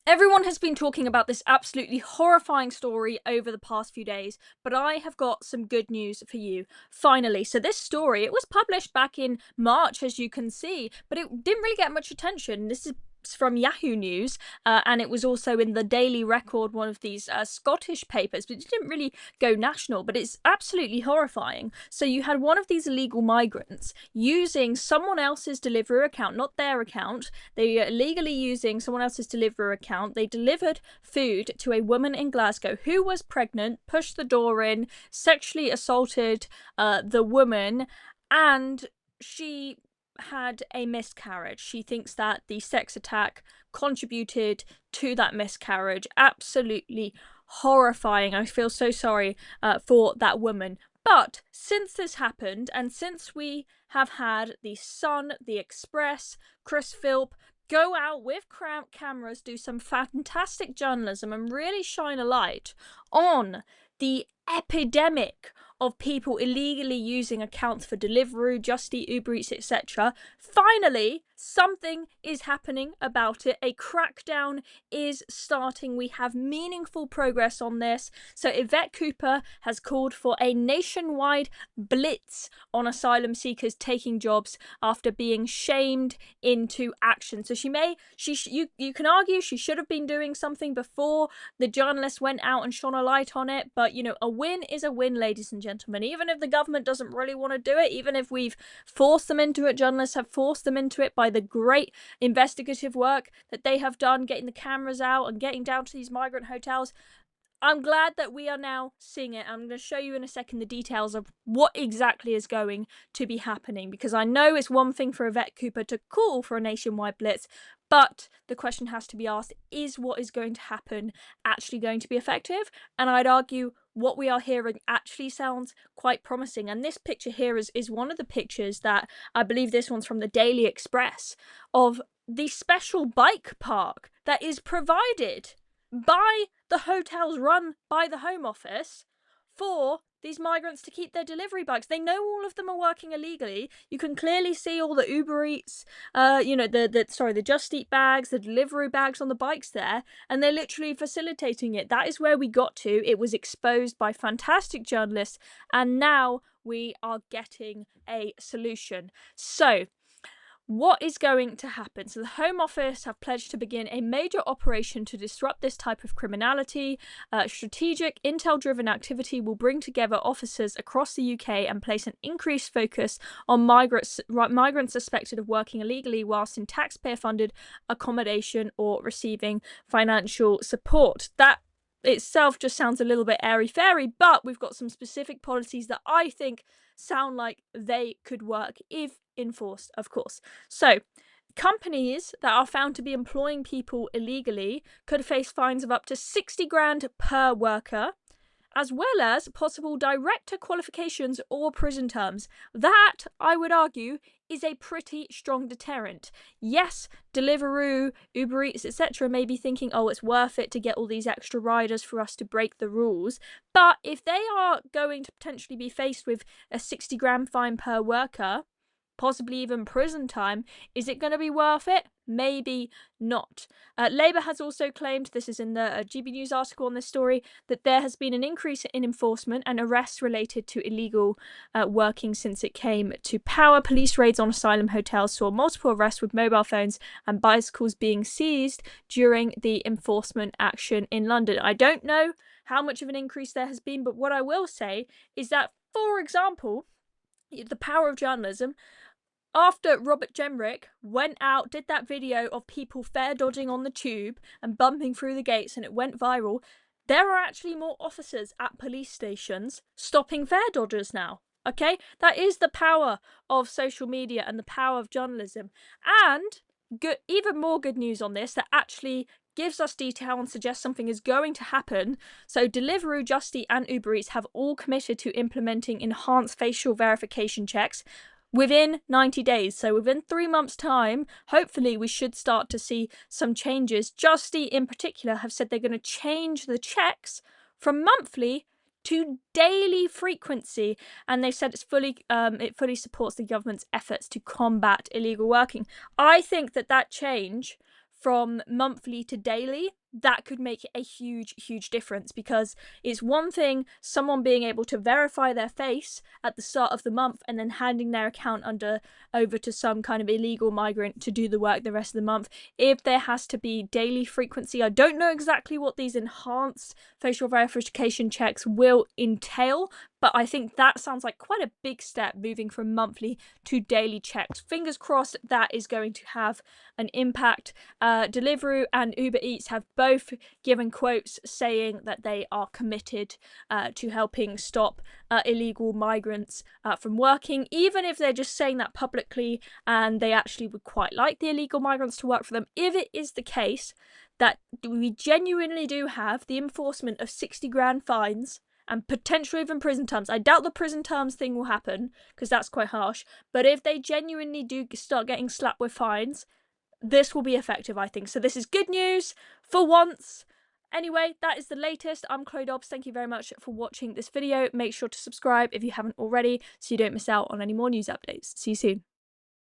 Everyone has been talking about this absolutely horrifying story over the past few days, but I have got some good news for you. Finally, so this story, it was published back in March, as you can see, but it didn't really get much attention. This is from Yahoo News, and it was also in the Daily Record, one of these Scottish papers, but it didn't really go national, but it's absolutely horrifying. So you had one of these illegal migrants using someone else's Deliveroo account, not their account. They are illegally using someone else's Deliveroo account. They delivered food to a woman in Glasgow who was pregnant, pushed the door in, sexually assaulted the woman, and she had a miscarriage. She thinks that the sex attack contributed to that miscarriage. Absolutely horrifying. I feel so sorry for that woman. But since this happened, and since we have had the Sun, the Express, Chris Philp go out with cameras, do some fantastic journalism, and really shine a light on the epidemic of people illegally using accounts for Deliveroo, Just Eat, Uber Eats, etc. Finally, something is happening about it. A crackdown is starting. We have meaningful progress on this. So Yvette Cooper has called for a nationwide blitz on asylum seekers taking jobs after being shamed into action. So you can argue she should have been doing something before the journalist went out and shone a light on it, but a win is a win, ladies and gentlemen. Even if the government doesn't really want to do it, even if we've forced them into it, journalists have forced them into it by the great investigative work that they have done, getting the cameras out and getting down to these migrant hotels. I'm glad that we are now seeing it. I'm going to show you in a second the details of what exactly is going to be happening, because I know it's one thing for Yvette Cooper to call for a nationwide blitz, but the question has to be asked, is what is going to happen actually going to be effective? And I'd argue what we are hearing actually sounds quite promising. And this picture here is one of the pictures that, I believe this one's from the Daily Express, of the special bike park that is provided by the hotels run by the Home Office for these migrants to keep their delivery bikes. They know all of them are working illegally. You can clearly see all the Uber Eats, the Just Eat bags, the Deliveroo bags on the bikes there, and they're literally facilitating it. That is where we got to. It was exposed by fantastic journalists, and now we are getting a solution. So, what is going to happen? So the Home Office have pledged to begin a major operation to disrupt this type of criminality. Strategic, intel-driven activity will bring together officers across the UK and place an increased focus on migrants suspected of working illegally whilst in taxpayer-funded accommodation or receiving financial support. That itself just sounds a little bit airy-fairy, but we've got some specific policies that I think sound like they could work if enforced, of course. So, companies that are found to be employing people illegally could face fines of up to 60 grand per worker, as well as possible director qualifications or prison terms. That, I would argue, is a pretty strong deterrent. Yes, Deliveroo, Uber Eats, etc. may be thinking, oh, it's worth it to get all these extra riders for us to break the rules. But if they are going to potentially be faced with a 60 grand fine per worker, possibly even prison time, is it going to be worth it? Maybe not. Labour has also claimed, this is in the GB News article on this story, that there has been an increase in enforcement and arrests related to illegal working since it came to power. Police raids on asylum hotels saw multiple arrests with mobile phones and bicycles being seized during the enforcement action in London. I don't know how much of an increase there has been, but what I will say is that, for example, the power of journalism, after Robert Jenrick went out, did that video of people fare dodging on the tube and bumping through the gates, and it went viral, there are actually more officers at police stations stopping fare dodgers now. Okay? That is the power of social media and the power of journalism. And even more good news on this, that actually gives us detail and suggests something is going to happen. So Deliveroo, Just Eat and Uber Eats have all committed to implementing enhanced facial verification checks within 90 days. So within 3 months' time, hopefully we should start to see some changes. Just Eat in particular have said they're going to change the checks from monthly to daily frequency, and they said it fully supports the government's efforts to combat illegal working. I think that change from monthly to daily that could make a huge difference, because it's one thing someone being able to verify their face at the start of the month and then handing their account over to some kind of illegal migrant to do the work the rest of the month. If there has to be daily frequency, I don't know exactly what these enhanced facial verification checks will entail, but I think that sounds like quite a big step, moving from monthly to daily checks. Fingers crossed that is going to have an impact. Deliveroo and Uber Eats have both given quotes saying that they are committed to helping stop illegal migrants from working, even if they're just saying that publicly and they actually would quite like the illegal migrants to work for them. If it is the case that we genuinely do have the enforcement of 60 grand fines and potentially even prison terms. I doubt the prison terms thing will happen because that's quite harsh. But if they genuinely do start getting slapped with fines, this will be effective, I think. So this is good news for once. Anyway, that is the latest. I'm Chloe Dobbs. Thank you very much for watching this video. Make sure to subscribe if you haven't already so you don't miss out on any more news updates. See you soon.